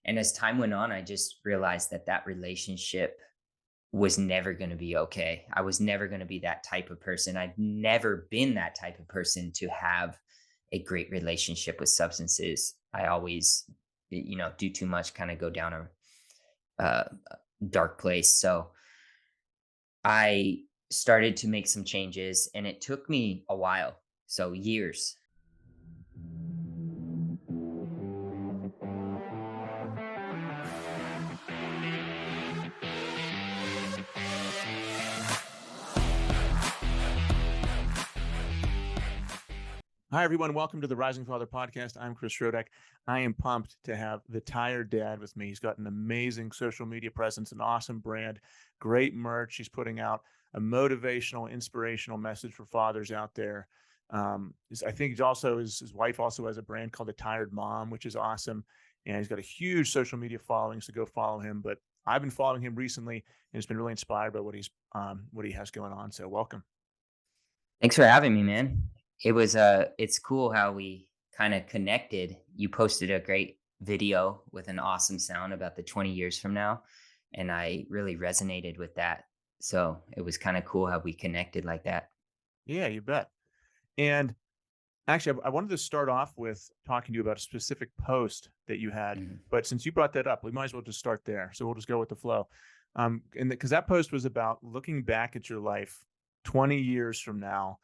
And as time went on, I just realized that that relationship was never going to be okay. I was never going to be that type of person. I'd never been that type of person to have a great relationship with substances. I always, do too much, kind of go down a dark place. So I started to make some changes and it took me a while. So years. Hi, everyone. Welcome to the Rising Father podcast. I'm Chris Rodack. I am pumped to have the Tired Dad with me. He's got an amazing social media presence, an awesome brand, great merch. He's putting out a motivational, inspirational message for fathers out there. I think his wife also has a brand called The Tired Mom, which is awesome. And he's got a huge social media following, so go follow him. But I've been following him recently and it's been really inspired by what he has going on. So welcome. Thanks for having me, man. It's cool how we kind of connected. You posted a great video with an awesome sound about the 20 years from now, and I really resonated with that. So it was kind of cool how we connected like that. Yeah, you bet. And actually, I wanted to start off with talking to you about a specific post that you had, Mhm. but since you brought that up, we might as well just start there. So we'll just go with the flow. And because that post was about looking back at your life 20 years from now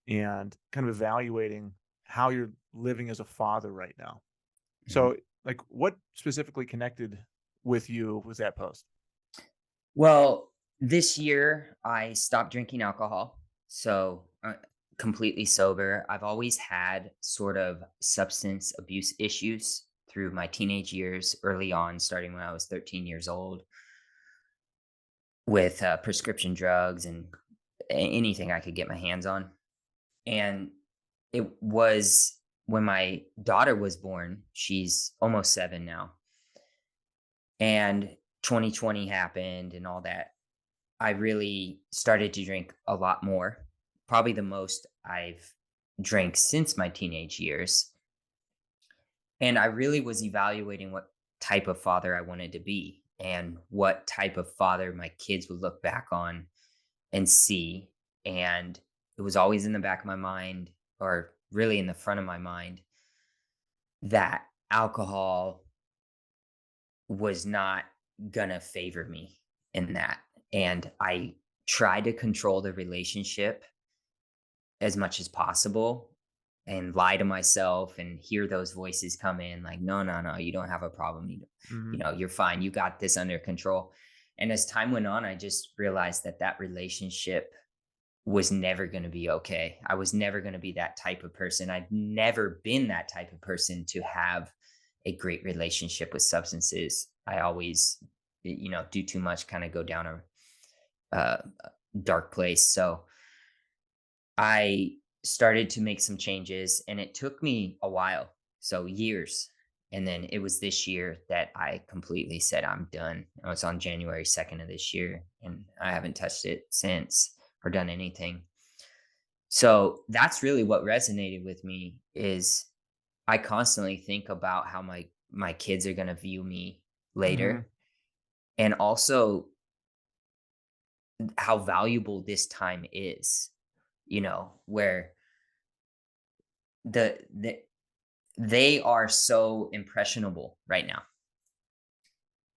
and kind of evaluating how you're living as a father right now. Mhm. So, like, what specifically connected with you with that post? Well, this year I stopped drinking alcohol. So, completely sober. I've always had sort of substance abuse issues through my teenage years, early on, starting when I was 13 years old, with prescription drugs and anything I could get my hands on. And it was when my daughter was born, she's almost 7 now, and 2020 happened and all that. I really started to drink a lot more, probably the most I've drank since my teenage years. And I really was evaluating what type of father I wanted to be and what type of father my kids would look back on and see. And it was always in the back of my mind, or really in the front of my mind, that alcohol was not gonna favor me in that. And I tried to control the relationship as much as possible and lie to myself and hear those voices come in like, no, no, no, you don't have a problem. Hmm. You're fine. You got this under control. And as time went on, I just realized that that relationship was never going to be okay. I was never going to be that type of person. I'd never been that type of person to have a great relationship with substances. I always, do too much, kind of go down a dark place. So I started to make some changes and it took me a while. So years. And then it was this year that I completely said, I'm done. I was on January 2nd of this year and I haven't touched it since or done anything. So that's really what resonated with me is I constantly think about how my kids are going to view me Hmm. later, and also how valuable this time is, where the they are so impressionable right now.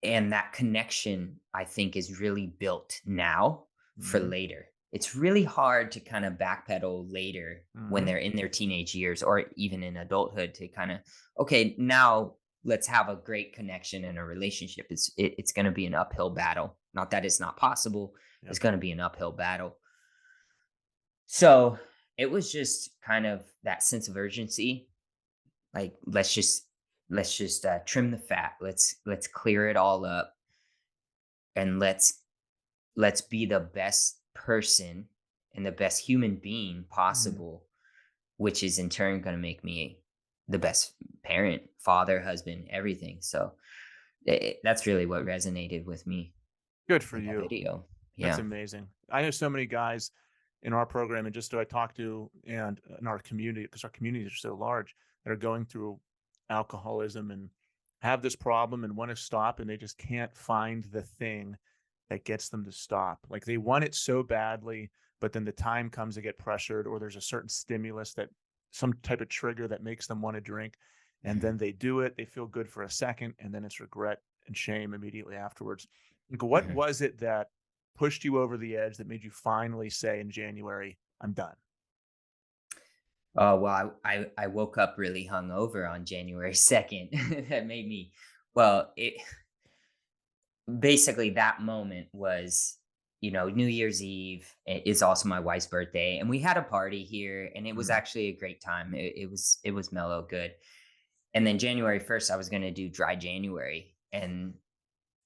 And that connection, I think, is really built now for Hmm. later. It's really hard to kind of backpedal later when Hmm. they're in their teenage years or even in adulthood to kind of, okay, now let's have a great connection in a relationship. It's going to be an uphill battle. Not that it's not possible. Yep. It's going to be an uphill battle. So it was just kind of that sense of urgency. Like, let's just trim the fat. Let's clear it all up and let's be the best person and the best human being Hmm. possible, which is in turn going to make me the best parent, father, husband, everything. So that's really what resonated with me Good for in that you. video. That's Yeah. amazing. I know so many guys in our program and just who I talk to and in our community, because our communities are so large, that are going through alcoholism and have this problem and want to stop, and they just can't find the thing that gets them to stop. Like they want it so badly, but then the time comes to get pressured, or there's a certain stimulus that some type of trigger that makes them want to drink. And then they do it, they feel good for a second, and then it's regret and shame immediately afterwards. Like, what Mhm. was it that pushed you over the edge that made you finally say in January, I'm done? Oh, well, I woke up really hungover on January 2nd. That made me well, it basically that moment was, New Year's Eve is also my wife's birthday, and we had a party here, and it was Mm, actually a great time. It was mellow, good. And then January 1st, I was gonna do dry January, and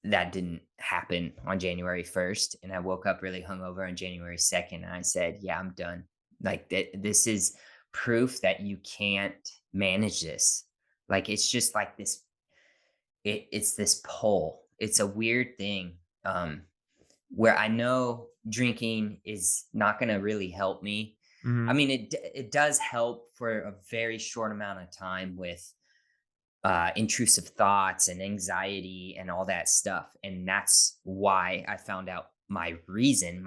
that didn't happen on January 1st. And I woke up really hungover on January 2nd, and I said, "Yeah, I'm done. Like this is proof that you can't manage this. Like it's just like this it's this pull. It's a weird thing, where I know drinking is not gonna really help me. I mhm, mean, it does help for a very short amount of time with, intrusive thoughts and anxiety and all that stuff, and that's why I found out my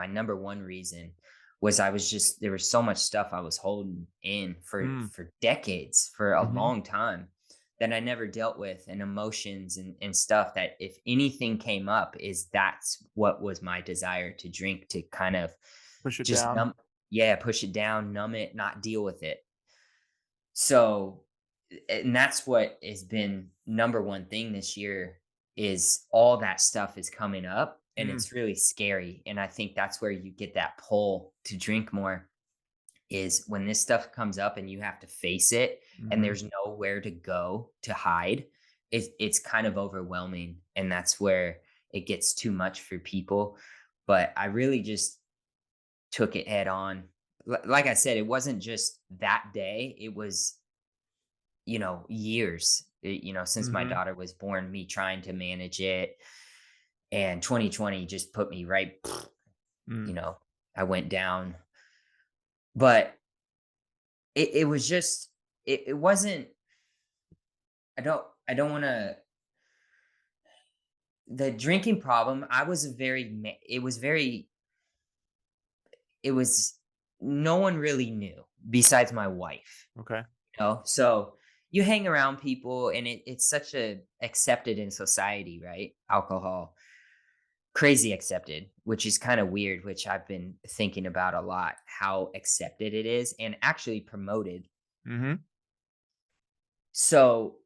number 1 reason was I was just there was so much stuff I was holding in mm, for decades, for a mhm. long time that I never dealt with, and emotions and stuff that if anything came up is that's what was my desire to drink to kind of Push it just down. push it down, numb it, not deal with it. So, and that's what has been number 1 thing this year is all that stuff is coming up, and Mm, it's really scary, and I think that's where you get that pull to drink more is when this stuff comes up and you have to face it and mhm. there's nowhere to go to hide. It's kind of overwhelming, and that's where it gets too much for people, but I really just took it head on. Like I said, it wasn't just that day, it was, years, since my Mhm. daughter was born, me trying to manage it. And 2020 just put me right, you Mm. know, I went down. But it was just, it wasn't, I don't want to, the drinking problem, I was a very, it was, no one really knew besides my wife, Okay. So you hang around people and it's such a accepted in society, right? Alcohol crazy accepted, which is kind of weird, which I've been thinking about a lot, how accepted it is and actually promoted. Mhm. So,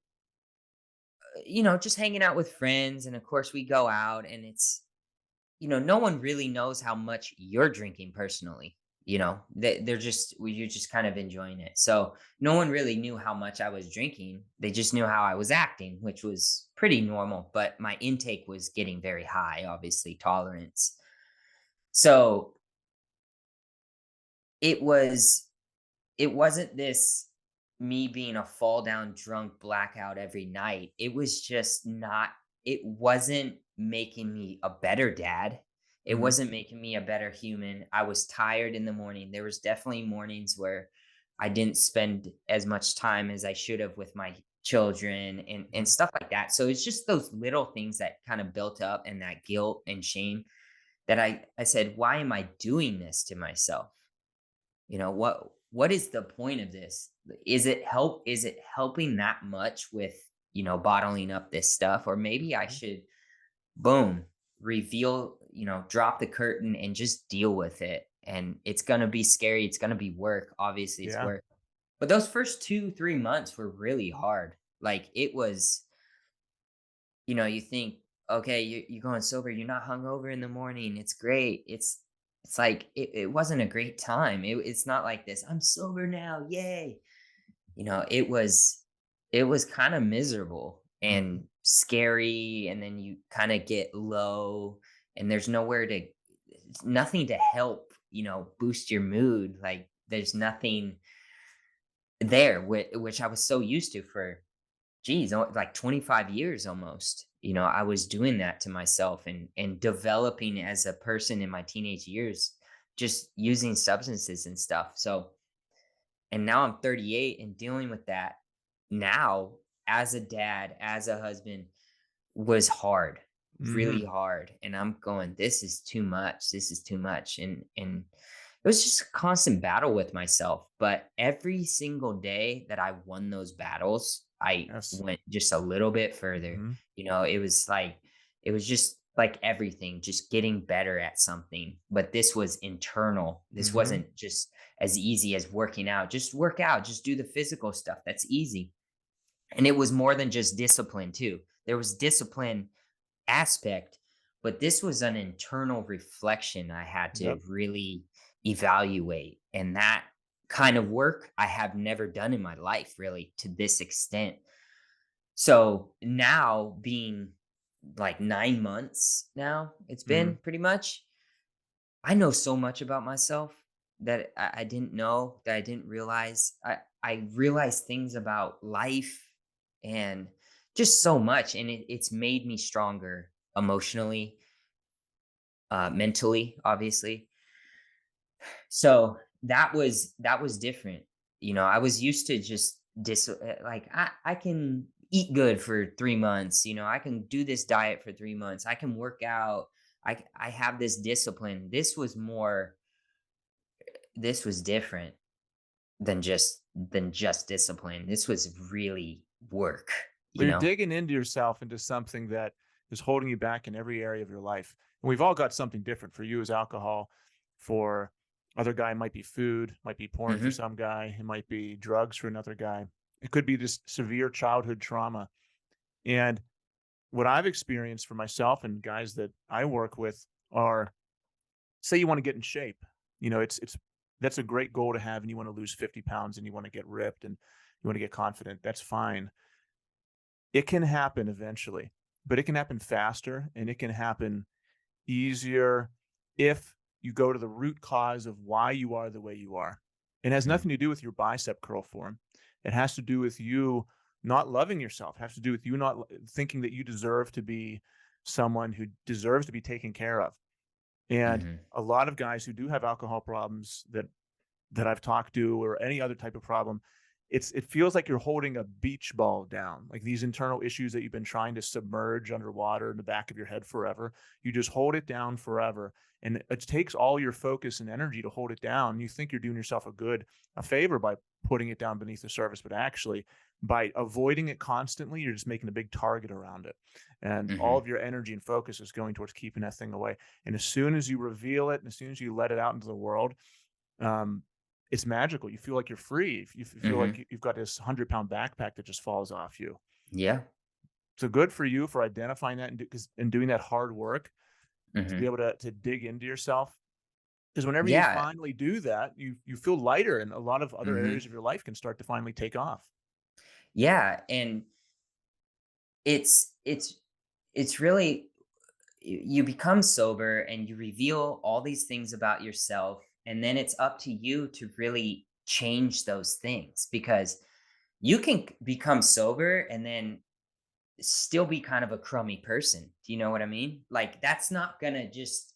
just hanging out with friends. And of course, we go out and it's, no one really knows how much you're drinking personally. You're just kind of enjoying it. So, no one really knew how much I was drinking. They just knew how I was acting, which was pretty normal. But my intake was getting very high, obviously, tolerance. So, it was it wasn't this me being a fall down drunk blackout every night. It was just not it wasn't making me a better dad. It Mhm. wasn't making me a better human. I was tired in the morning. There was definitely mornings where I didn't spend as much time as I should have with my children and Mhm. stuff like that. So it's just those little things that kind of built up and that guilt and shame that I said, why am I doing this to myself? What is the point of this? Is it helping that much with, bottling up this stuff? Or maybe I Mhm. should boom, reveal, drop the curtain and just deal with it. And it's gonna be scary, it's gonna be work. Obviously, it's Yeah. work. But those first 2, 3 months were really hard. Like it was, you think, okay, you're going sober, you're not hungover in the morning. It's great. It's like it wasn't a great time. It's not like this. I'm sober now, yay! It was kind of miserable Mhm. and scary, and then you kind of get low, and there's nowhere to, nothing to help, boost your mood. Like there's nothing there, which I was so used to for geez, like 25 years almost. I was doing that to myself and developing as a person in my teenage years, just using substances and stuff. So, and now I'm 38 and dealing with that now. as a dad, as a husband, was hard, really Mhm. hard, and I'm going, "This is too much, this is too much," and it was just a constant battle with myself, but every single day that I won those battles, I Yes. went just a little bit further, Mhm. it was like it was just like everything, just getting better at something, but this was internal. This Mhm. wasn't just as easy as working out. Just work out, just do the physical stuff, that's easy, and it was more than just discipline too. There was discipline aspect, but this was an internal reflection I had to Yep. really evaluate. And that kind of work I have never done in my life, really, to this extent. So now, being like 9 months now, it's been Mhm. pretty much, I know so much about myself that I didn't know, that I didn't realize. I realized things about life and just so much. And it's made me stronger emotionally, mentally, obviously. So that was different. I was used to just like I can eat good for 3 months. I can do this diet for 3 months. I can work out. I have this discipline. This was different than just discipline. This was really work, Well, you you're know? digging into yourself into something that is holding you back in every area of your life. And we've all got something different. For you is alcohol. For other guy, it might be food, might be porn for Mhm. some guy, it might be drugs for another guy. It could be just severe childhood trauma. And what I've experienced for myself and guys that I work with are, say you want to get in shape. It's that's a great goal to have, and you want to lose 50 pounds and you want to get ripped and you want to get confident. That's fine. It can happen eventually, but it can happen faster and it can happen easier if you go to the root cause of why you are the way you are. It has Mm. nothing to do with your bicep curl form. It has to do with you not loving yourself. It has to do with you not thinking that you deserve to be someone who deserves to be taken care of. And Mhm. a lot of guys who do have alcohol problems that I've talked to, or any other type of problem, it feels like you're holding a beach ball down, like these internal issues that you've been trying to submerge underwater in the back of your head forever. You just hold it down forever. And it takes all your focus and energy to hold it down. You think you're doing yourself a favor by putting it down beneath the surface, but actually by avoiding it constantly, you're just making a big target around it. And all Mhm. of your energy and focus is going towards keeping that thing away. And as soon as you reveal it, and as soon as you let it out into the world, um, it's magical. You feel like you're free. You feel like Mhm. you've got this 100-pound backpack that just falls off you. Yeah. So good for you for identifying that and doing that hard work to be Mhm. able to dig into yourself. Because whenever you Yeah. finally do that, you feel lighter, and a lot of other areas Mhm. of your life can start to finally take off. Yeah, and it's really, you become sober and you reveal all these things about yourself, and then it's up to you to really change those things, because you can become sober and then still be kind of a crummy person. Do you know what I mean? Like, that's not gonna just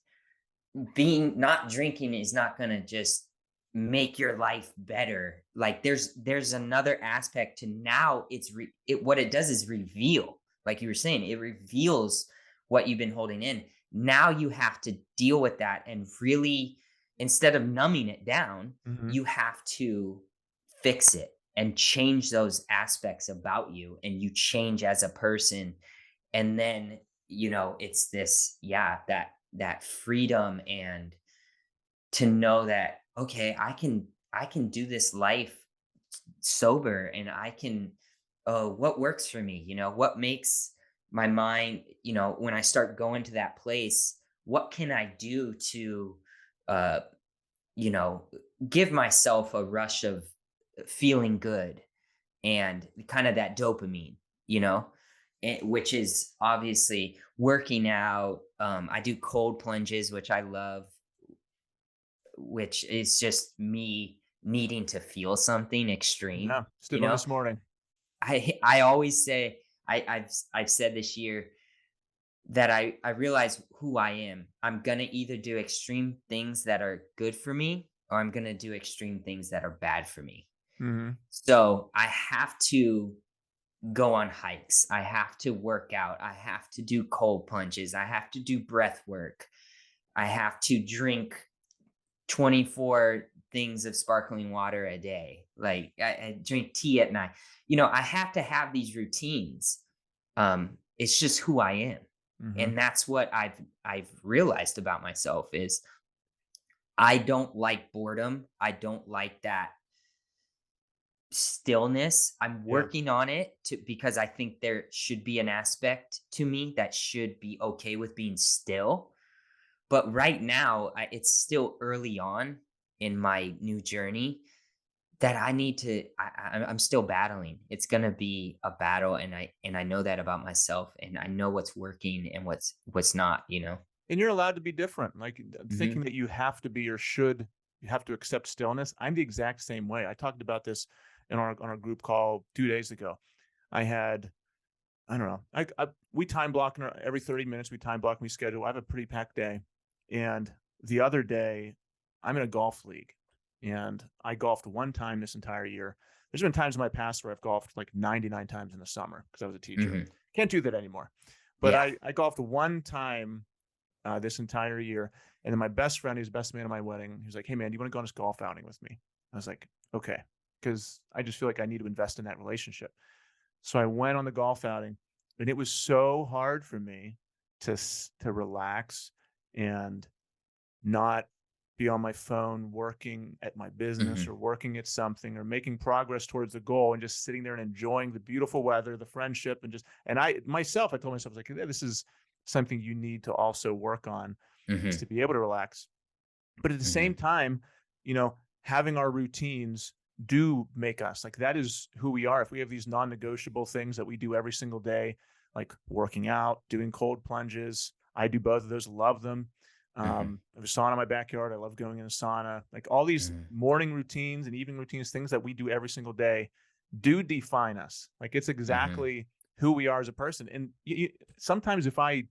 being not drinking is not going to just make your life better. Like, there's another aspect to, now what it does is reveal, like you were saying, it reveals what you've been holding in. Now you have to deal with that, and really, instead of numbing it down, Hmm. you have to fix it and change those aspects about you, and you change as a person. And then, it's this, yeah, that freedom, and to know that, okay, I can do this life sober, and I can, what works for me, what makes my mind, when I start going to that place, what can I do to, uh you know give myself a rush of feeling good, and kind of that dopamine, you know, which is obviously working out. I do cold plunges, which I love, which is just me needing to feel something extreme. Yeah, just did one this morning. I always say, I've said this year that I realize who I am. I'm gonna either do extreme things that are good for me, or I'm gonna do extreme things that are bad for me. Hmm. So I have to go on hikes. I have to work out. I have to do cold plunges. I have to do breath work. I have to drink 24 things of sparkling water a day. Like I drink tea at night. I have to have these routines. It's just who I am. Mhm. And that's what I've realized about myself is I don't like boredom. I don't like that stillness. I'm Yeah. working on it because I think there should be an aspect to me that should be okay with being still. But right now, it's still early on in my new journey that I need to. I'm still battling. It's gonna be a battle, and I know that about myself, and I know what's working and what's not. And you're allowed to be different. Like thinking Hmm. that you have to be or should you have to accept stillness. I'm the exact same way. I talked about this in our on our group call 2 days ago. I had I don't know. We time block every 30 minutes. We time block. We schedule. I have a pretty packed day, and the other day, I'm in a golf league, and I golfed one time this entire year. There's been times in my past where I've golfed like 99 times in the summer because I was a teacher. Hmm. Can't do that anymore. But Yeah. I golfed one time this entire year, and then my best friend, who's the best man at my wedding, he was like, "Hey man, do you want to go on this golf outing with me?" I was like, "Okay," because I just feel like I need to invest in that relationship. So I went on the golf outing, and it was so hard for me to relax and not be on my phone working at my business or Hmm. working at something or making progress towards the goal and just sitting there and enjoying the beautiful weather, the friendship, and I told myself like, "Yeah, this is something you need to also work on is to Hmm. be able to relax." But at the same Hmm. time, having our routines do make us like that is who we are. If we have these non-negotiable things that we do every single day, like working out, doing cold plunges, I do both of those, love them. Hmm. I have a sauna in my backyard. I love going in a sauna. Like all these Hmm. morning routines and evening routines, things that we do every single day do define us. Like it's Hmm. exactly who we are as a person. And sometimes if I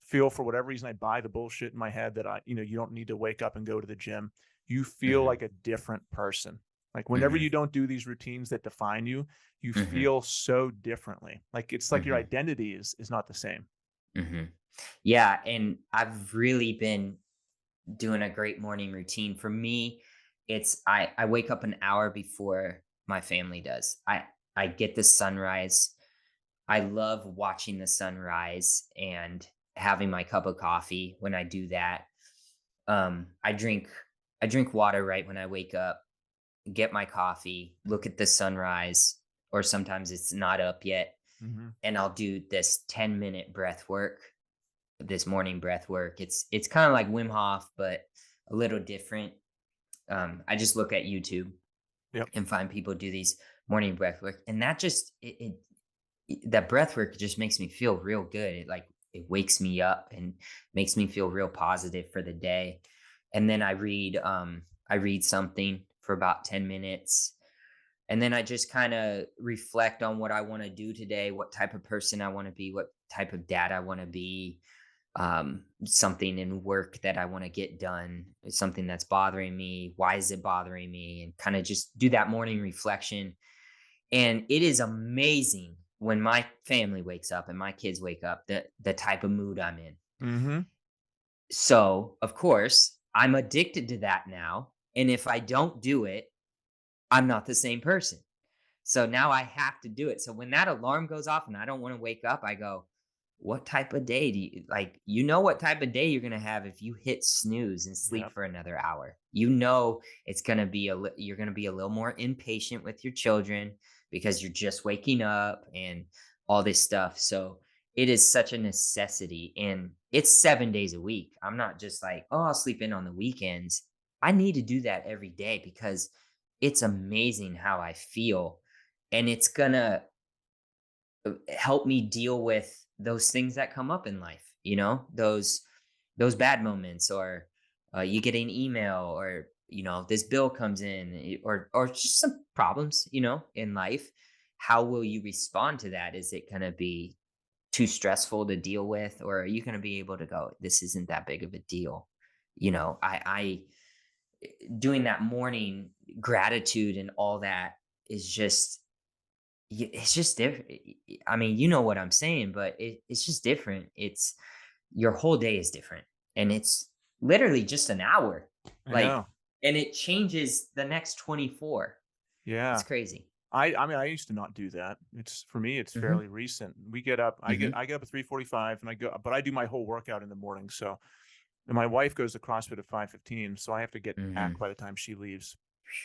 feel for whatever reason I buy the bullshit in my head that you don't need to wake up and go to the gym. You feel Hmm. like a different person. Like whenever Hmm. you don't do these routines that define you, you Hmm. feel so differently. Like it's like your Hmm. identity is not the same. Hmm. Yeah, and I've really been doing a great morning routine. For me, it's I wake up an hour before my family does. I get the sunrise. I love watching the sunrise and having my cup of coffee when I do that. I drink water right when I wake up, get my coffee, look at the sunrise, or sometimes it's not up yet, Mm-hmm. and I'll do this 10-minute breath work, this morning breath work. It's kind of like Wim Hof, but a little different. I just look at YouTube Yep. and find people do these morning breath work, and that just that breath work just makes me feel real good. It wakes me up and makes me feel real positive for the day. And then I read something for about 10 minutes. And then I just kind of reflect on what I want to do today, what type of person I want to be, what type of dad I want to be, something in work that I want to get done, something that's bothering me. Why is it bothering me? And kind of just do that morning reflection. And it is amazing when my family wakes up and my kids wake up, the type of mood I'm in. Mm-hmm. So, of course, I'm addicted to that now. And if I don't do it, I'm not the same person. So now I have to do it. So when that alarm goes off and I don't want to wake up, I go, what type of day do you like? What type of day you're going to have if you hit snooze and sleep Yep. for another hour. It's going to be you're going to be a little more impatient with your children because you're just waking up and all this stuff. So it is such a necessity, and it's 7 days a week. I'm not just like, "Oh, I'll sleep in on the weekends." I need to do that every day because it's amazing how I feel, and it's gonna help me deal with those things that come up in life, those bad moments, or you get an email, or this bill comes in, or just some problems, in life. How will you respond to that? Is it going to be too stressful to deal with, or are you going to be able to go, this isn't that big of a deal? I doing that morning gratitude and all that is just It's just different. I mean, you know what I'm saying, but it's just different. It's your whole day is different, and it's literally just an hour, I like, know. and it changes the next 24. It's Yeah. crazy. I mean, I used to not do that. It's for me, it's fairly Mhm, recent. We get up, mhm, I get up at 3:45 and I go, but I do my whole workout in the morning. So and my wife goes to CrossFit at 5:15, so I have to get back mhm. by the time she leaves.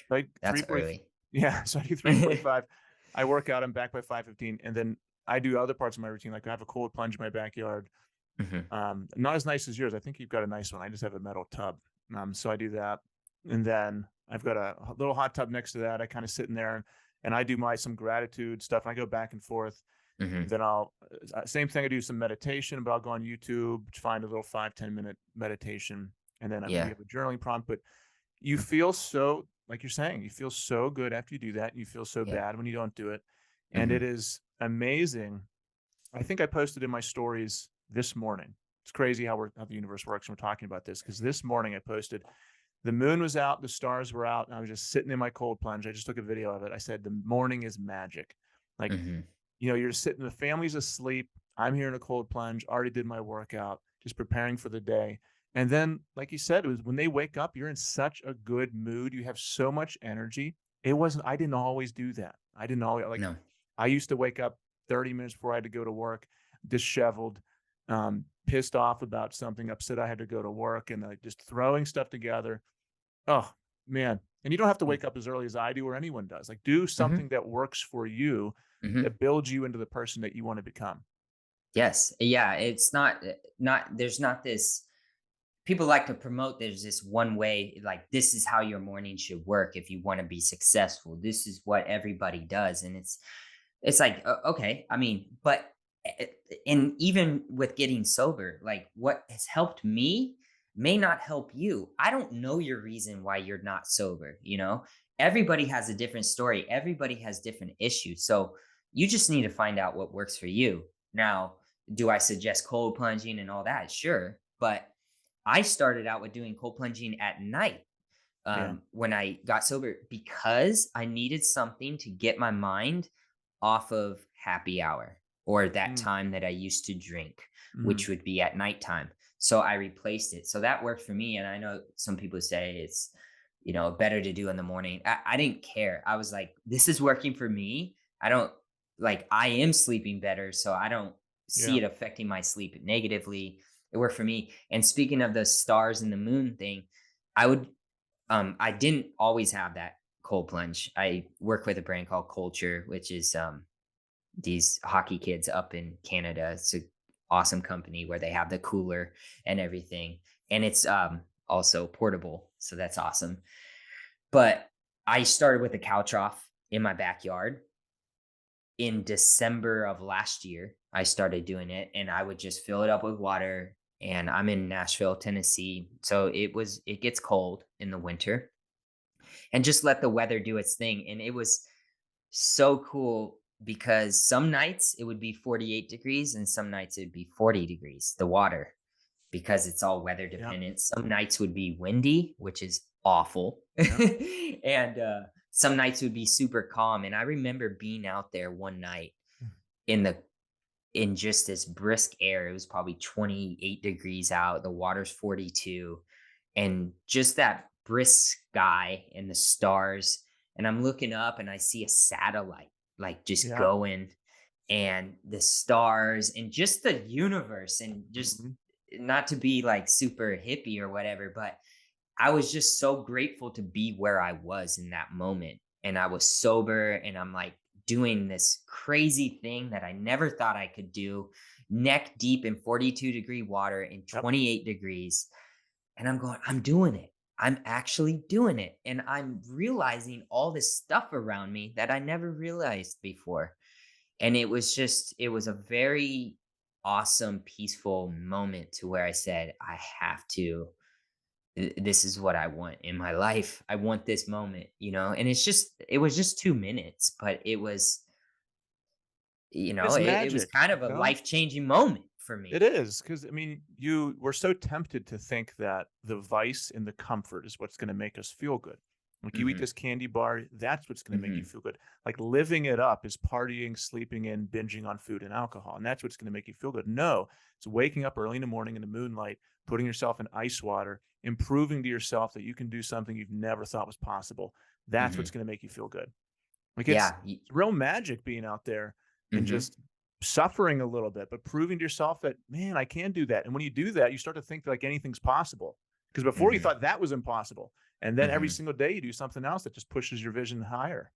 Like That's 3:40, early. yeah. So I do 3:45. I work out. I'm back by 5:15, and then I do other parts of my routine. Like I have a cold plunge in my backyard. Mhm, Not as nice as yours. I think you've got a nice one. I just have a metal tub. So I do that, and then I've got a little hot tub next to that. I kind of sit in there and I do my some gratitude stuff. And I go back and forth. mhm. Then I'll same thing. I do some meditation, but I'll go on YouTube, find a little 5-10 minute meditation, and then we Yeah. have a journaling prompt. But you feel so, like you're saying, you feel so good after you do that. You feel so Yeah. bad when you don't do it, and it Mhm. is amazing. I think I posted in my stories this morning. It's crazy how the universe works. And we're talking about this because this morning I posted the moon was out, the stars were out, and I was just sitting in my cold plunge. I just took a video of it. I said the morning is magic. Like, Mhm. you're sitting, the family's asleep. I'm here in a cold plunge. Already did my workout, just preparing for the day. And then, like you said, it was when they wake up, you're in such a good mood. You have so much energy. I didn't always do that. I didn't always like, No. I used to wake up 30 minutes before I had to go to work, disheveled, pissed off about something, upset I had to go to work, and like just throwing stuff together. Oh, man. And you don't have to Mm, wake up as early as I do or anyone does. Like, do mhm, something that works for you, mhm. that builds you into the person that you want to become. Yes. Yeah, it's not there's not this people like to promote there's this one way, like, this is how your morning should work if you wanna be successful. This is what everybody does, and it's like, okay, I mean, but eh, and even with getting sober, like, what has helped me may not help you. I don't know your reason why you're not sober, you know? Everybody has a different story. Everybody has different issues. So you just need to find out what works for you. Now, do I suggest cold plunging and all that? Sure. But I started out with doing cold plunging at night Yeah. when I got sober because I needed something to get my mind off of happy hour or that Mm, time that I used to drink, mhm. which would be at nighttime. So I replaced it. So that worked for me. And I know some people say it's, better to do in the morning. I didn't care. I was like, this is working for me. I don't like, I am sleeping better. So I don't see Yeah. it affecting my sleep negatively. It worked for me. And speaking of the stars and the moon thing, I would I didn't always have that cold plunge. I work with a brand called Culture, which is these hockey kids up in Canada. It's an awesome company where they have the cooler and everything, and it's also portable, so that's awesome. But I started with a couch off in my backyard in December of last year. I started doing it, and I would just fill it up with water. And I'm in Nashville, Tennessee, so it gets cold in the winter and just let the weather do its thing. And it was so cool because some nights it would be 48 degrees and some nights it'd be 40 degrees, the water, because it's all weather Yeah. dependent. Some nights would be windy, which is awful. Yeah. And some nights would be super calm. And I remember being out there one night in the in just this brisk air. It was probably 28 degrees out. The water's 42. And just that brisk sky and the stars. And I'm looking up and I see a satellite like just Yeah. going and the stars and just the universe and just Mhm. not to be like super hippie or whatever, but I was just so grateful to be where I was in that moment. And I was sober and I'm like doing this crazy thing that I never thought I could do, neck deep in 42-degree water in Yep. 28 degrees. And I'm going, I'm doing it. I'm actually doing it. And I'm realizing all this stuff around me that I never realized before. And it was a very awesome, peaceful moment to where I said, I have to this is what I want in my life. I want this moment, and it was just 2 minutes, but it was, It's it was magic, kind of a life-changing moment for It me. is because I mean, you were so tempted to think that the vice and the comfort is what's going to make us feel good. Like you eat Mhm. this candy bar, that's what's going to make you Mhm. feel good. Like living it up is partying, sleeping in, binging on food and alcohol. And that's what's going to make you feel good. No, it's waking up early in the morning in the moonlight, putting yourself in ice water, improving to yourself that you can do something you've never thought was possible. That's what's Mhm. going to make you feel good. Like Yeah. it's real magic being out there and Mhm. just suffering a little bit, but proving to yourself that, man, I can do that. And when you do that, you start to think like anything's possible. Because before you Mhm. thought that was impossible. And then every Mhm. single day you do something else that just pushes your vision higher.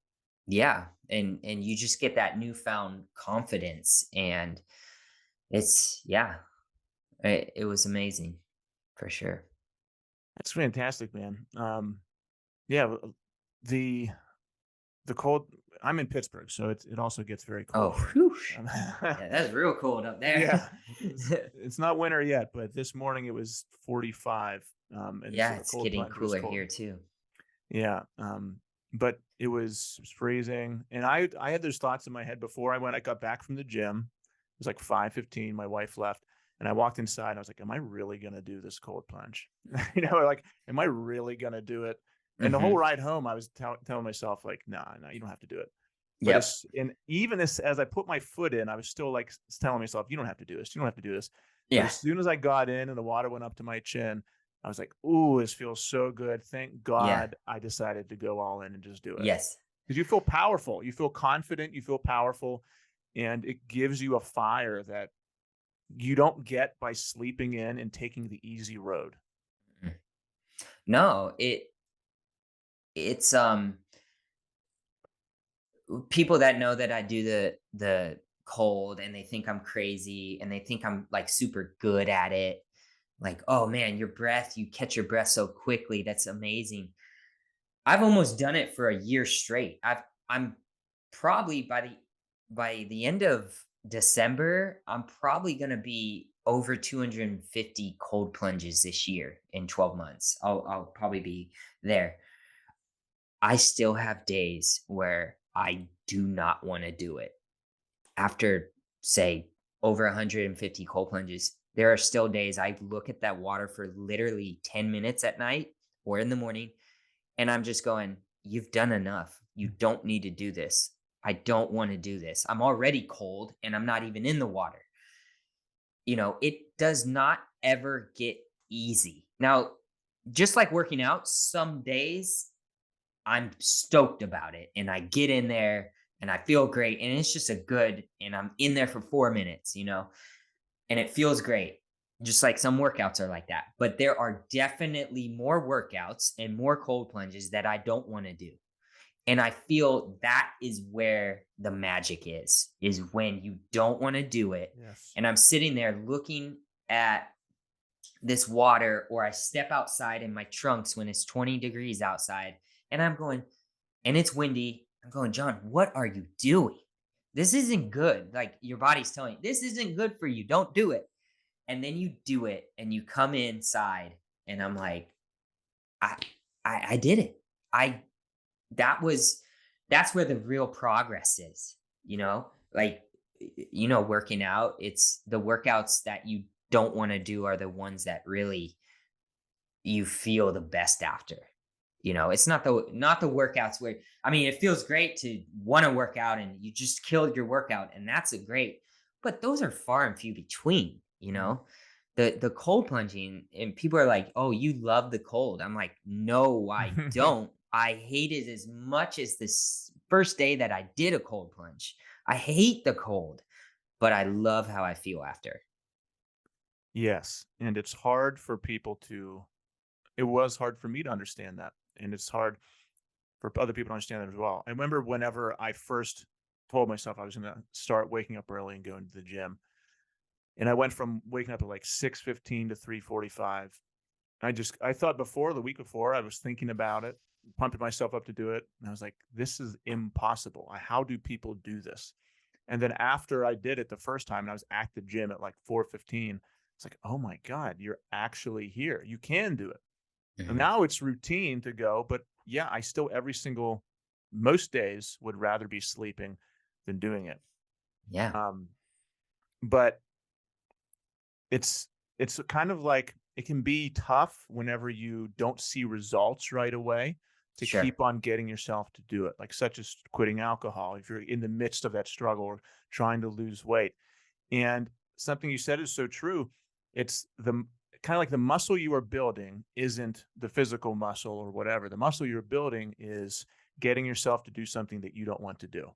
Yeah, and you just get that newfound confidence, and it's yeah, it was amazing for sure. That's fantastic, man. Yeah, the the cold. I'm in Pittsburgh, so it also gets very Oh, cold here. whew. Um, Yeah, that's real cold up there. yeah, it's not winter yet, but this morning it was 45, and so Yeah, the it's cold getting plunge was cooler cold. here too. Yeah, but it was freezing, and I had those thoughts in my head before I got back from the gym. It was like 5:15. My wife left, and I walked inside. And I was like, "Am I really gonna do this cold plunge? Like, am I really gonna do it?" And the whole Mhm. ride home, I was telling myself, like, "Nah, nah, you don't have to do it." But Yep. even as I put my foot in, I was still like telling myself, "You don't have to do this. You don't have to do this." But Yeah. as soon as I got in and the water went up to my chin, I was like, "Ooh, this feels so good. Thank Yeah. God I decided to go all in and just do it." Yes. Because you feel powerful, you feel confident, you feel powerful, and it gives you a fire that you don't get by sleeping in and taking the easy road. Mhm. No, it's people that know that I do the cold and they think I'm crazy and they think I'm like super good at it. Like, oh man, your breath, you catch your breath so quickly. That's amazing. I've almost done it for a year straight. I'm probably by the end of December, I'm probably going to be over 250 cold plunges this year in 12 months. I'll probably be there. I still have days where I do not want to do it. After say over 150 cold plunges, there are still days I look at that water for literally 10 minutes at night or in the morning and I'm just going, "You've done enough. You don't need to do this. I don't wanna do this. I'm already cold, and I'm not even in the water." It does not ever get easy. Now, just like working out, some days I'm stoked about it, and I get in there, and I feel great, and it's just a good and I'm in there for 4 minutes, and it feels great. Just like some workouts are like that. But there are definitely more workouts and more cold plunges that I don't want to do. And I feel that is where the magic is when you don't want to do it. Yes. And I'm sitting there looking at this water, or I step outside in my trunks when it's 20 degrees outside, and I'm going, and it's windy. I'm going, John, what are you doing? This isn't good. Like your body's telling you, this isn't good for you. Don't do it. And then you do it and you come inside and I'm like, I I did it. I that was that's where the real progress is, Like working out, it's the workouts that you don't want to do are the ones that really you feel the best after. It's not the workouts where I mean, it feels great to want to work out and you just killed your workout and that's a great, but those are far and few between. Mhm. The cold plunging and people are like, "Oh, you love the cold." I'm like, "No, I don't. I hate it as much as this first day that I did a cold plunge. I hate the cold, but I love how I feel after." Yes, and it's hard for people to it was hard for me to understand that, and it's hard for other people to understand that as well. I remember whenever I first told myself I was gonna start waking up early and going to the gym, and I went from waking up at like 6:15 to 3:45. I thought before the week before I was thinking about it, pumping myself up to do it, and I was like, this is impossible. How do people do this? And then after I did it the first time and I was at the gym at like 4:15, it's like, oh my God, you're actually here. You can do it. And Mhm. now it's routine to go, but yeah, I still most days would rather be sleeping than doing it. Yeah. Um, but it's kind of like it can be tough whenever you don't see results right away to Sure. keep on getting yourself to do it, like such as quitting alcohol, if you're in the midst of that struggle or trying to lose weight. And something you said is so true. It's kind of like the muscle you are building isn't the physical muscle or whatever. The muscle you're building is getting yourself to do something that you don't want to do.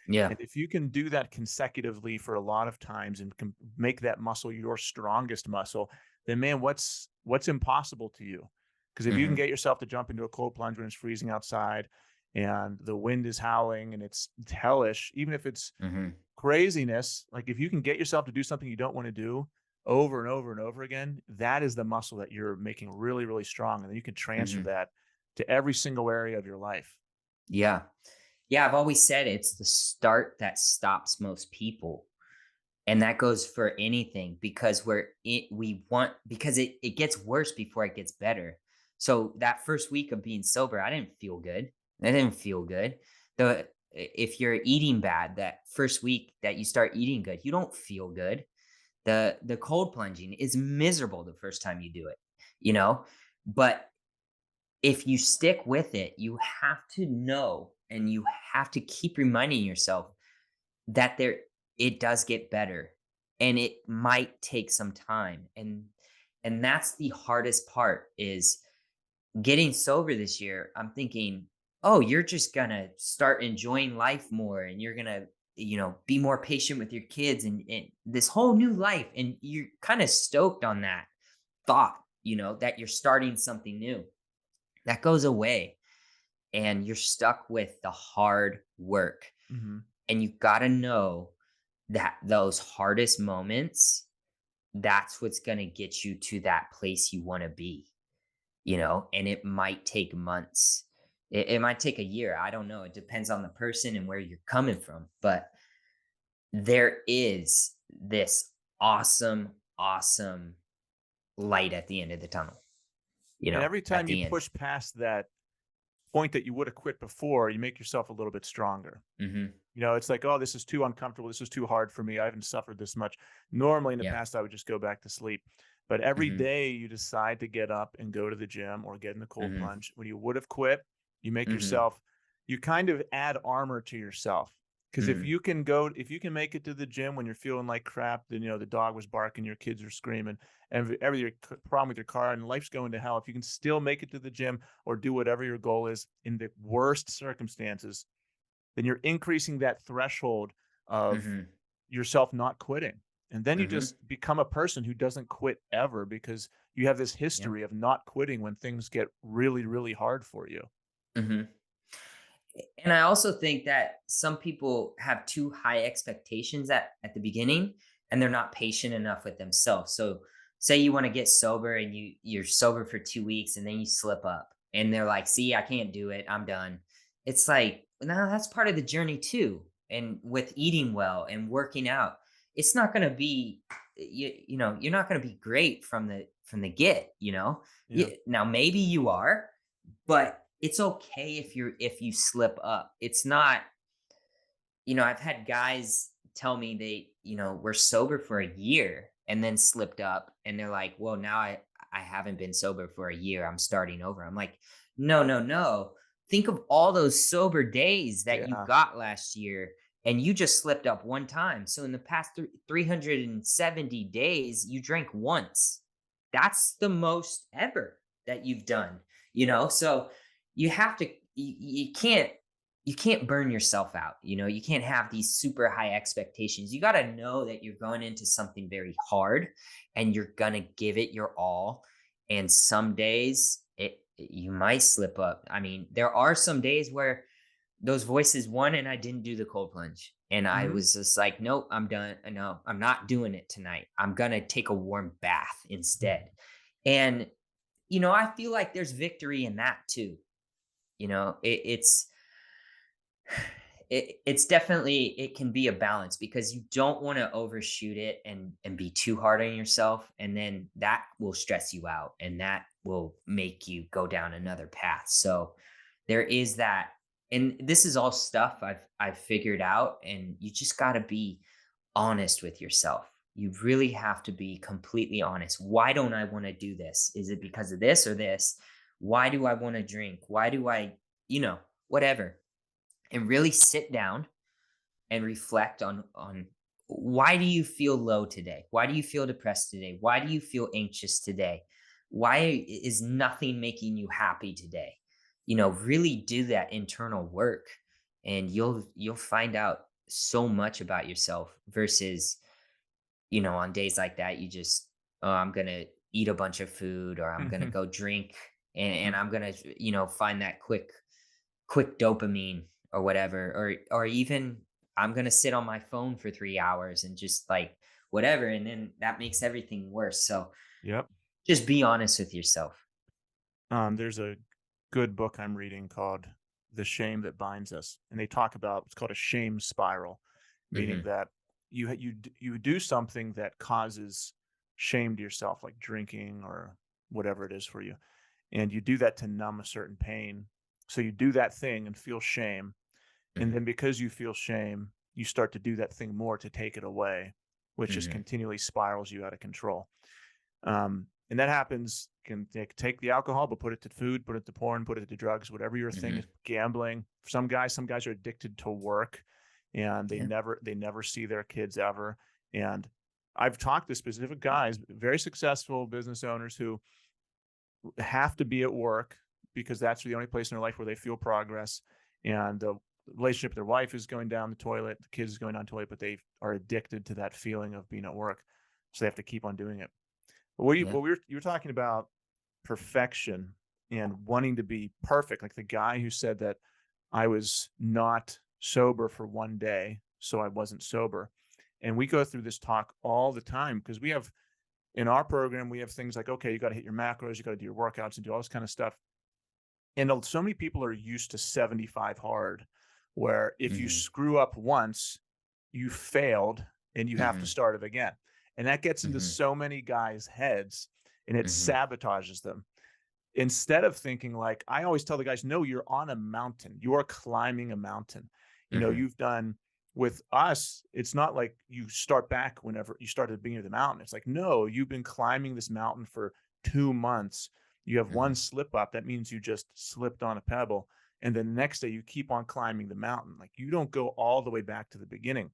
Yeah. And if you can do that consecutively for a lot of times and can make that muscle your strongest muscle, then man, what's impossible to you? Because if you can Mhm. get yourself to jump into a cold plunge when it's freezing outside and the wind is howling and it's hellish, even if it's Mhm. craziness, like if you can get yourself to do something you don't want to do over and over and over again, that is the muscle that you're making really, really strong. And then you can transfer Mhm. that to every single area of your life. Yeah. Yeah, I've always said it's the start that stops most people. And that goes for anything because we want because it gets worse before it gets better. So that first week of being sober, I didn't feel good. I didn't feel good. If you're eating bad, that first week that you start eating good, you don't feel good. The cold plunging is miserable the first time you do it, you know? But if you stick with it, you have to know and you have to keep reminding yourself that it does get better and it might take some time. And that's the hardest part is getting sober this year. I'm thinking, "Oh, you're just going to start enjoying life more and you're going to, be more patient with your kids and this whole new life." And you're kind of stoked on that thought, that you're starting something new. That goes away and you're stuck with the hard work. Mhm. And you got to know that those hardest moments, that's what's going to get you to that place you want to be, and it might take months. It might take a year. I don't know. It depends on the person and where you're coming from. But there is this awesome, awesome light at the end of the tunnel, And every at time you the end. push past that point that you would have quit before, you make yourself a little bit stronger. Hmm. It's like, oh, this is too uncomfortable. This is too hard for me. I haven't suffered this much. Normally in the Yeah. past, I would just go back to sleep. But every Hmm. day you decide to get up and go to the gym or get in the cold Hmm. plunge. When you would have quit, you make Hmm. yourself, you kind of add armor to yourself. Because Hmm. if you can make it to the gym when you're feeling like crap, then, the dog was barking, your kids are screaming, and every problem with your car and life's going to hell. If you can still make it to the gym or do whatever your goal is in the worst circumstances, then you're increasing that threshold of Hmm. yourself not quitting. And then you Hmm. just become a person who doesn't quit ever because you have this Yeah. history of not quitting when things get really, really hard for you. Hmm. And I also think that some people have too high expectations at the beginning and they're not patient enough with themselves. So say you want to get sober and you're sober for 2 weeks and then you slip up and they're like, "See, I can't do it. I'm done." It's like, "No, that's part of the journey too." And with eating well and working out, it's not going to be you're not going to be great from the get. Yeah. Now maybe you are, but it's okay if you slip up. It's not, I've had guys tell me they were sober for a year and then slipped up and they're like, "Well, now I haven't been sober for a year. I'm starting over." I'm like, "No, no, no. Think of all those sober days that you Yeah. got last year and you just slipped up one time. So in the past 370 days, you drank once. That's the most ever that you've done. So you have to you can't burn yourself out. You can't have these super high expectations. You got to know that you're going into something very hard and you're going to give it your all. And some days you might slip up. I mean, there are some days where those voices won and I didn't do the cold plunge. And I Hmm. was just like, "Nope, I'm done. No, I'm not doing it tonight. I'm going to take a warm bath instead." And I feel like there's victory in that too. It's definitely, it can be a balance because you don't want to overshoot it and be too hard on yourself, and then that will stress you out and that will make you go down another path. So there is that, and this is all stuff I've figured out, and you just got to be honest with yourself. You really have to be completely honest. Why don't I want to do this? Is it because of this or this? Why do I want to drink? Why do I you know, whatever, and really sit down and reflect on why do you feel low today? Why do you feel depressed today? Why do you feel anxious today? Why is nothing making you happy today? Really do that internal work, and you'll find out so much about yourself versus, on days like that, you just, oh, I'm gonna eat a bunch of food, or I'm gonna Mhm. go drink, and Mhm. I'm gonna, find that quick dopamine or whatever, or even I'm gonna sit on my phone for 3 hours and just like whatever, and then that makes everything worse. So Yep. just be honest with yourself. There's a good book I'm reading called The Shame That Binds Us, and they talk about it's called a shame spiral, meaning Hmm. that you do something that causes shame to yourself, like drinking or whatever it is for you, and you do that to numb a certain pain. So you do that thing and feel shame, and Hmm. then because you feel shame, you start to do that thing more to take it away, which just Hmm. continually spirals you out of control. And that happens. Can they can take the alcohol, but put it to food, put it to porn, put it to drugs, whatever your thing is. Hmm. Gambling. For some guys are addicted to work, and they Yeah. never see their kids ever. And I've talked to specific guys, very successful business owners who have to be at work because that's the only place in their life where they feel progress. And the relationship with their wife is going down the toilet, the kids is going down the toilet, but they are addicted to that feeling of being at work, so they have to keep on doing it. But Yeah. you were talking about perfection and wanting to be perfect, like the guy who said that I was not sober for one day, so I wasn't sober. And we go through this talk all the time because we have in our program, we have things like, okay, you got to hit your macros, you got to do your workouts and do all this kind of stuff. And so many people are used to 75 hard, where if you Hmm. screw up once, you failed and you have to Hmm. start it again. And that gets into Hmm. so many guys' heads and it Hmm. sabotages them. Instead of thinking like, I always tell the guys, no, you're on a mountain. You are climbing a mountain. Hmm. You've done with us, it's not like you start back whenever you started at the beginning of the mountain. It's like, no, you've been climbing this mountain for 2 months. You have one Hmm. slip up. That means you just slipped on a pebble. And then the next day you keep on climbing the mountain. Like you don't go all the way back to the beginning.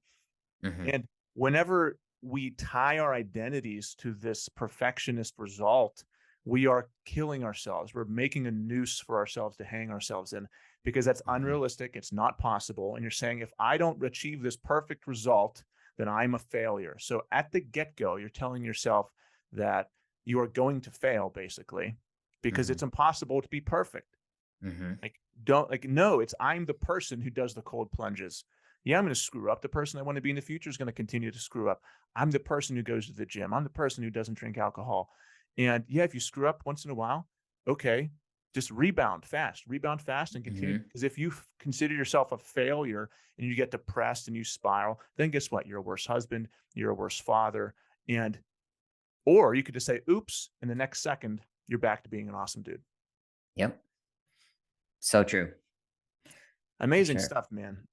Hmm. And whenever we tie our identities to this perfectionist result, we are killing ourselves. We're making a noose for ourselves to hang ourselves in because that's Hmm. unrealistic. It's not possible. And you're saying, if I don't achieve this perfect result, then I'm a failure. So at the get go, you're telling yourself that you are going to fail basically because Hmm. it's impossible to be perfect. Hmm. Like, don't like, no, it's I'm the person who does the cold plunges. Yeah, I'm going to screw up. The person I want to be in the future is going to continue to screw up. I'm the person who goes to the gym. I'm the person who doesn't drink alcohol. And yeah, if you screw up once in a while, okay, just rebound fast and continue. Hmm. Because if you consider yourself a failure and you get depressed and you spiral, then guess what? You're a worse husband, you're a worse father. And, or you could just say, oops, and the next second, you're back to being an awesome dude. Yep. So true. For Amazing sure. stuff, man.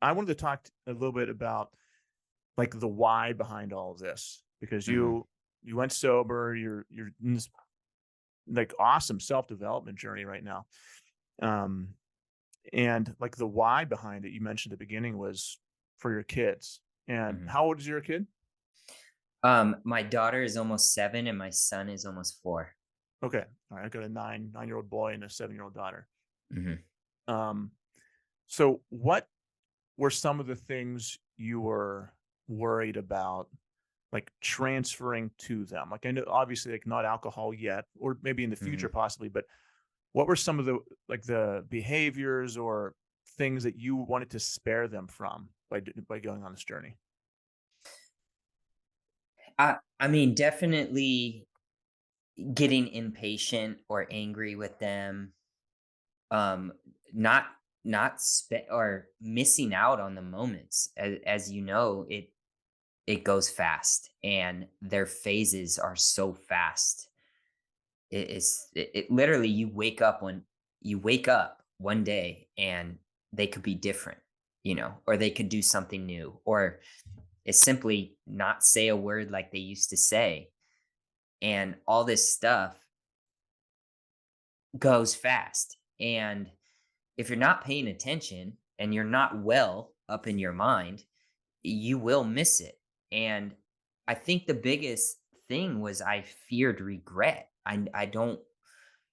I wanted to talk a little bit about like the why behind all of this because Hmm. you went sober. You're in this like awesome self development journey right now, um, and like the why behind it. You mentioned at the beginning was for your kids. And Hmm. how old is your kid? My daughter is almost 7 and my son is almost 4. Okay, all right. I got a 9-year old boy and a 7-year old daughter. Hmm. Um, so what were some of the things you were worried about like transferring to them? Like I know obviously like not alcohol yet, or maybe in the future Hmm. possibly, but what were some of the like the behaviors or things that you wanted to spare them from by going on this journey? I mean, definitely getting impatient or angry with them, um, not or missing out on the moments. As you know, it goes fast, and their phases are so fast. It literally, you wake up one day and they could be different, or they could do something new, or it's simply not say a word like they used to say, and all this stuff goes fast. And if you're not paying attention and you're not well up in your mind, you will miss it. And I think the biggest thing was I feared regret. I don't,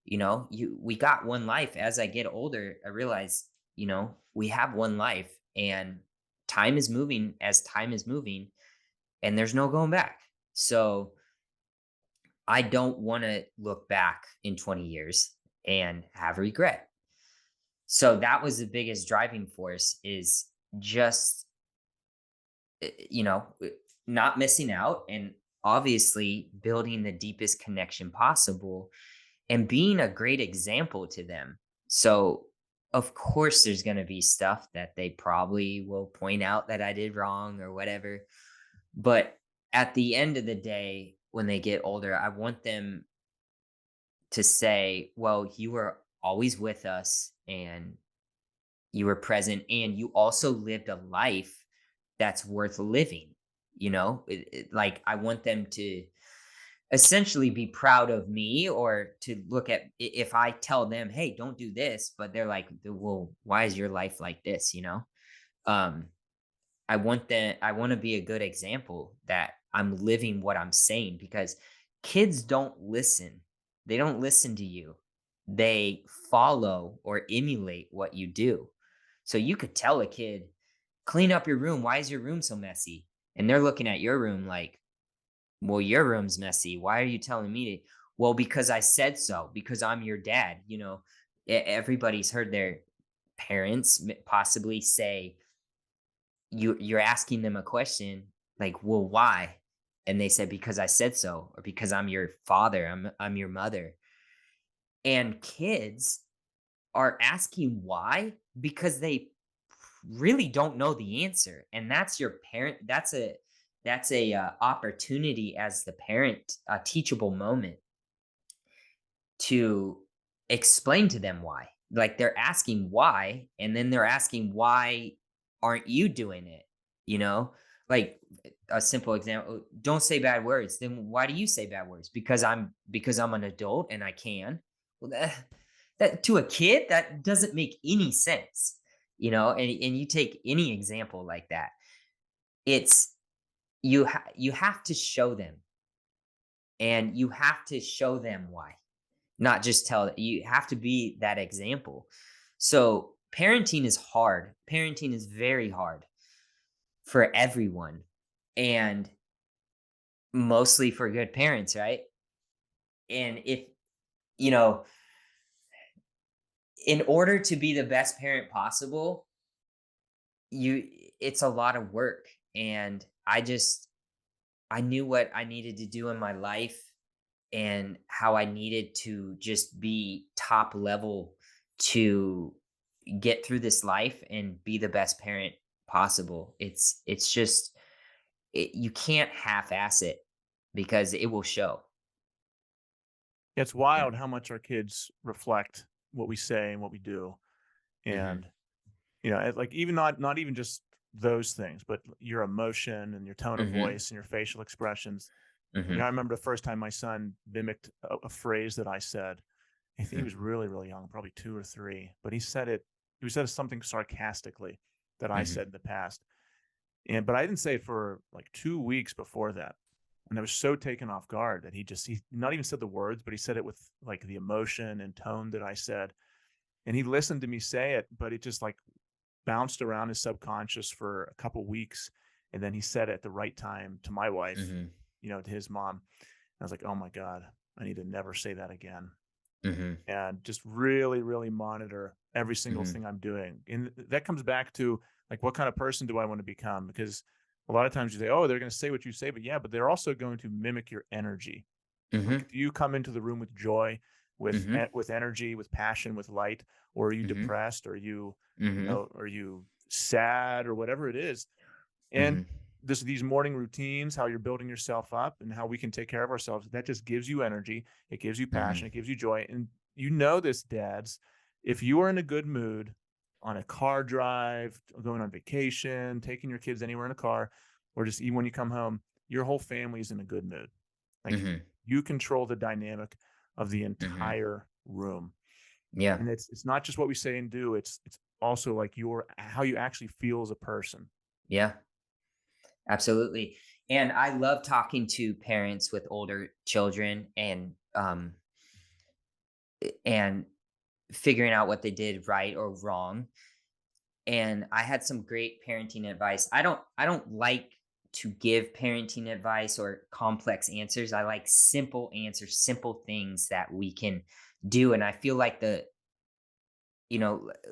we got one life. As I get older, I realize, we have one life, and time is moving, and there's no going back. So I don't want to look back in 20 years and have regret. So that was the biggest driving force, is just, not missing out, and obviously building the deepest connection possible and being a great example to them. So, of course, there's going to be stuff that they probably will point out that I did wrong or whatever. But at the end of the day, when they get older, I want them to say, well, you were always with us, and you were present, and you also lived a life that's worth living. Like, I want them to essentially be proud of me, or to look at, if I tell them, hey, don't do this, but they're like, well, why is your life like this? Um, I want to be a good example that I'm living what I'm saying, because kids don't listen. They don't listen to you. They follow or emulate what you do. So you could tell a kid, clean up your room. Why is your room so messy? And they're looking at your room like, well, your room's messy. Why are you telling me to? Well, because I said so, because I'm your dad. Everybody's heard their parents possibly say, you're asking them a question like, well, why? And they said, because I said so, or because I'm your father, I'm your mother. And kids are asking why because they really don't know the answer. And that's your parent. That's a opportunity as the parent, a teachable moment, to explain to them why. Like, they're asking why, and then they're asking, why aren't you doing it? You know, like, a simple example, don't say bad words. Then why do you say bad words? Because I'm an adult and I can. Well, that to a kid, that doesn't make any sense. And you take any example like that. It's you have to show them, and you have to show them why. Not just tell, you have to be that example. So parenting is hard. Parenting is very hard for everyone, and mostly for good parents, right? And if, you know, in order to be the best parent possible, you it's a lot of work. And I knew what I needed to do in my life, and how I needed to just be top level to get through this life and be the best parent possible. It's just, you can't half-ass it, because it will show. It's Yeah. wild how much our kids reflect what we say and what we do. Mhm. And, like, even not even just those things, but your emotion and your tone of Mhm. voice and your facial expressions. I Mhm. remember the first time my son mimicked a phrase that I said. I think he Mhm. was really, really young, probably 2 or 3, but he said something sarcastically that I Mhm. said in the past. But I didn't say it for like 2 weeks before that. And I was so taken off guard that he not even said the words, but he said it with like the emotion and tone that I said. And he listened to me say it, but it just like bounced around his subconscious for a couple weeks. And then he said it at the right time to my wife, Mhm. to his mom. I was like, oh my God, I need to never say that again. Mhm. And just really, really monitor every single Mhm. thing I'm doing. And that comes back to like, what kind of person do I want to become? Because a lot of times you say, oh, they're going to say what you say, but yeah, but they're also going to mimic your energy. Like, Mhm. do you come into the room with joy, Mhm. with energy, with passion, with light, or are you Mhm. depressed? Or are you, Mhm. are you sad or whatever it is? And Mhm. these morning routines, how you're building yourself up and how we can take care of ourselves, that just gives you energy. It gives you passion. Mhm. It gives you joy. And this, dads, if you are in a good mood on a car drive, going on vacation, taking your kids anywhere in a car, or just even when you come home, your whole family is in a good mood. Like, Mhm. you control the dynamic of the Mhm. entire room. Yeah. And it's not just what we say and do, it's also like your how you actually feel as a person. Yeah. Absolutely. And I love talking to parents with older children and figuring out what they did right or wrong. And I had some great parenting advice. I don't like to give parenting advice or complex answers. I like simple answers, simple things that we can do. And I feel like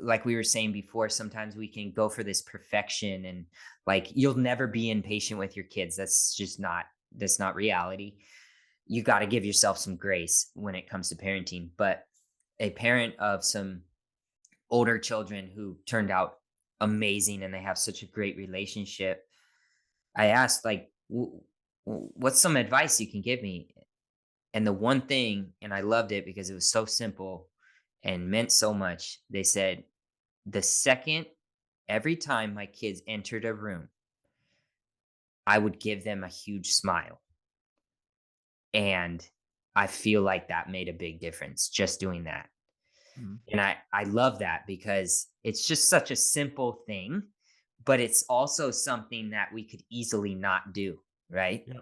like we were saying before, sometimes we can go for this perfection and like you'll never be impatient with your kids. That's not reality. You got to give yourself some grace when it comes to parenting. But a parent of some older children who turned out amazing and they have such a great relationship, I asked like, what's some advice you can give me? And the one thing, and I loved it because it was so simple and meant so much. They said, the second every time my kids entered a room, I would give them a huge smile. And I feel like that made a big difference just doing that. Mhm. And I love that because it's just such a simple thing, but it's also something that we could easily not do, right? Yeah.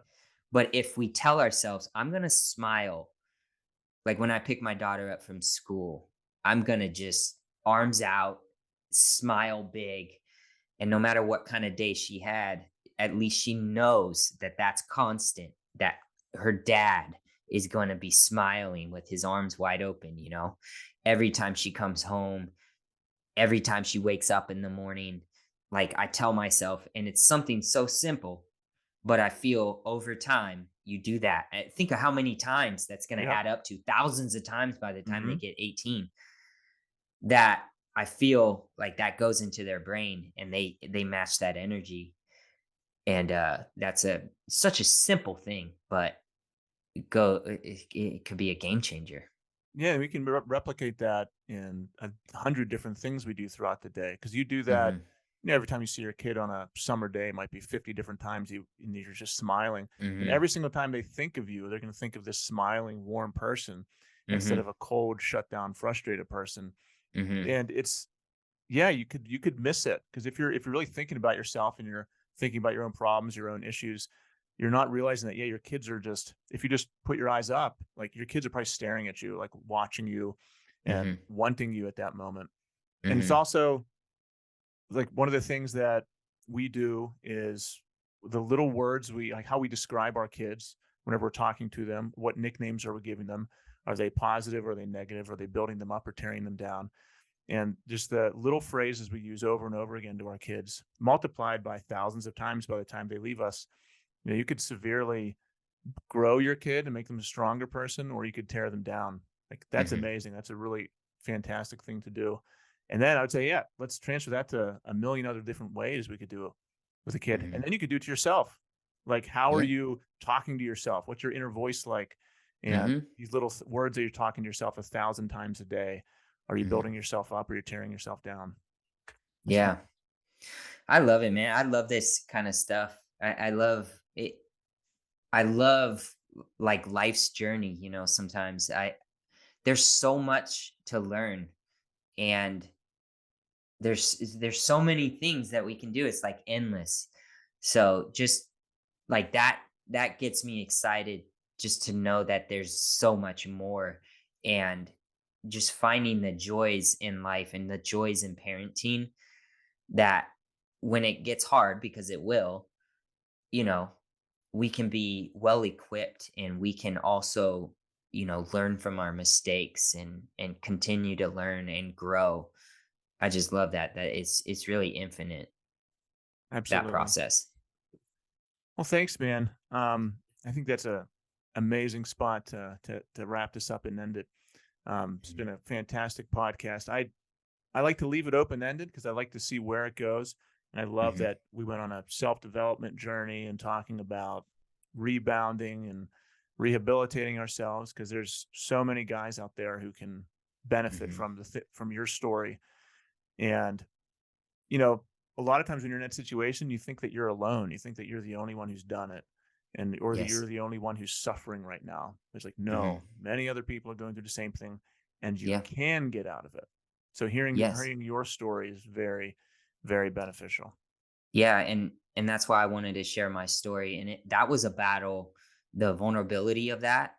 But if we tell ourselves, I'm going to smile, like when I pick my daughter up from school, I'm going to just arms out, smile big. And no matter what kind of day she had, at least she knows that that's constant, that her dad is going to be smiling with his arms wide open. Every time she comes home, every time she wakes up in the morning, like I tell myself, and it's something so simple, but I feel over time, you do that. Think of how many times that's going to Yep. add up to thousands of times by the time they Mhm. get 18 that I feel like that goes into their brain and they match that energy. And that's a such a simple thing, but it could be a game changer. Yeah, we can replicate that in 100 different things we do throughout the day. Because you do that, Mhm. every time you see your kid on a summer day, it might be 50 different times and you're just smiling. And Mhm. every single time they think of you, they're going to think of this smiling, warm person instead Mhm. of a cold, shut down, frustrated person. Mhm. And it's yeah, you could miss it because if you're really thinking about yourself and you're thinking about your own problems, your own issues, you're not realizing that, yeah, your kids are just, if you just put your eyes up, like your kids are probably staring at you, like watching you and Mhm. wanting you at that moment. And it's Mhm. also like one of the things that we do is the little words we like, how we describe our kids whenever we're talking to them. What nicknames are we giving them? Are they positive? Are they negative? Are they building them up or tearing them down? And just the little phrases we use over and over again to our kids, multiplied by thousands of times by the time they leave us, you could severely grow your kid and make them a stronger person, or you could tear them down. Like that's Mhm. amazing. That's a really fantastic thing to do. And then I would say, yeah, let's transfer that to a million other different ways we could do it with a kid. And Mhm. then you could do it to yourself. Like, how are Yeah. you talking to yourself? What's your inner voice like? And Mhm. these little words that you're talking to yourself 1,000 times a day, are you Mhm. building yourself up or you're tearing yourself down? That's fun. Yeah. I love it, man. I love this kind of stuff. I love it. I love like life's journey, sometimes there's so much to learn and there's so many things that we can do. It's like endless. So just like that gets me excited just to know that there's so much more and just finding the joys in life and the joys in parenting that when it gets hard because it will, you know, we can be well equipped and we can also, learn from our mistakes and continue to learn and grow. I just love that it's really infinite, that Absolutely. process. Well, thanks, man. I think that's a amazing spot to wrap this up and end it. It's Mhm. been a fantastic podcast. I like to leave it open ended because I like to see where it goes. And I love Mhm. that we went on a self development journey and talking about rebounding and rehabilitating ourselves because there's so many guys out there who can benefit Mhm. from from your story. And you know, a lot of times when you're in that situation, you think that you're alone. You think that you're the only one who's done it, and or that you're Yes. the only one who's suffering right now. It's like, Mhm. no, many other people are going through the same thing. and you Yeah. can get out of it. So Yes. hearing your story is very, very beneficial. Yeah, and that's why I wanted to share my story, and that was a battle, the vulnerability of that,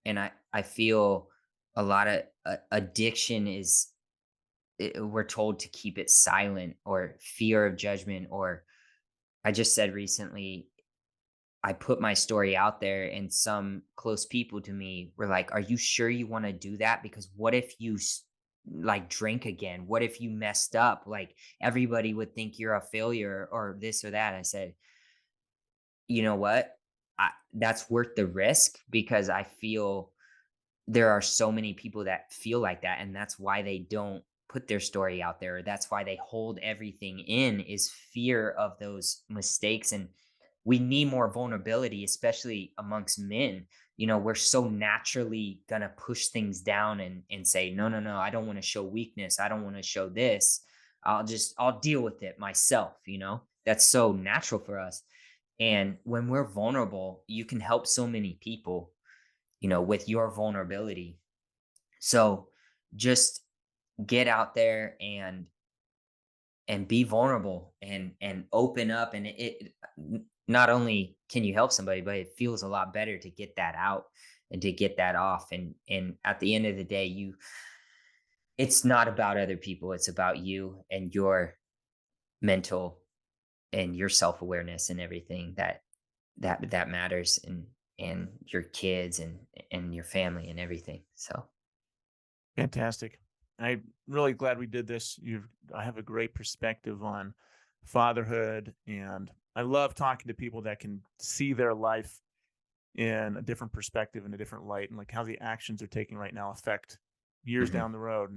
and I feel a lot of addiction is we're told to keep it silent, or fear of judgment, or I just said recently I put my story out there, and some close people to me were like, "Are you sure you want to do that? Because what if you like drink again? What if you messed up? Like everybody would think you're a failure or this or that." I said, "You know what? That's worth the risk because I feel there are so many people that feel like that, and that's why they don't put their story out there. That's why they hold everything in, is fear of those mistakes, and we need more vulnerability, especially amongst men. We're so naturally gonna push things down and say, "No, no, no, I don't wanna show weakness. I don't wanna show this. I'll deal with it myself." That's so natural for us. And when we're vulnerable, you can help so many people with your vulnerability. So just get out there and be vulnerable and open up, and not only can you help somebody, but it feels a lot better to get that out and to get that off. And at the end of the day, it's not about other people, it's about you and your mental and your self-awareness and everything that matters, and your kids and your family and everything. So Fantastic. I'm really glad we did this. I have a great perspective on fatherhood, and I love talking to people that can see their life in a different perspective and a different light, and like how the actions they're taking right now affect years mhm. down the road.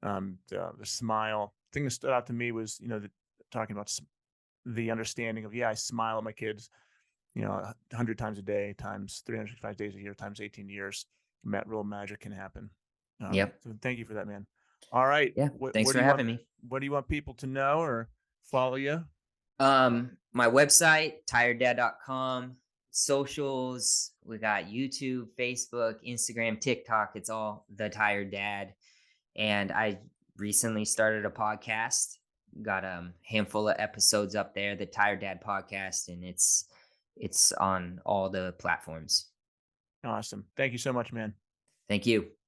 And the smile thing that stood out to me was, talking about the understanding of, yeah, I smile at my kids, 100 times a day, times 365 days a year, times 18 years. Real magic can happen. Yep. So thank you for that, man. All right. Yeah, thanks for having me. What do you want people to know or follow you? My website, tireddad.com, socials, we got YouTube, Facebook, Instagram, TikTok. It's all the Tired Dad. And I recently started a podcast. Got a handful of episodes up there, the Tired Dad podcast, and it's on all the platforms. Awesome. Thank you so much, man. Thank you.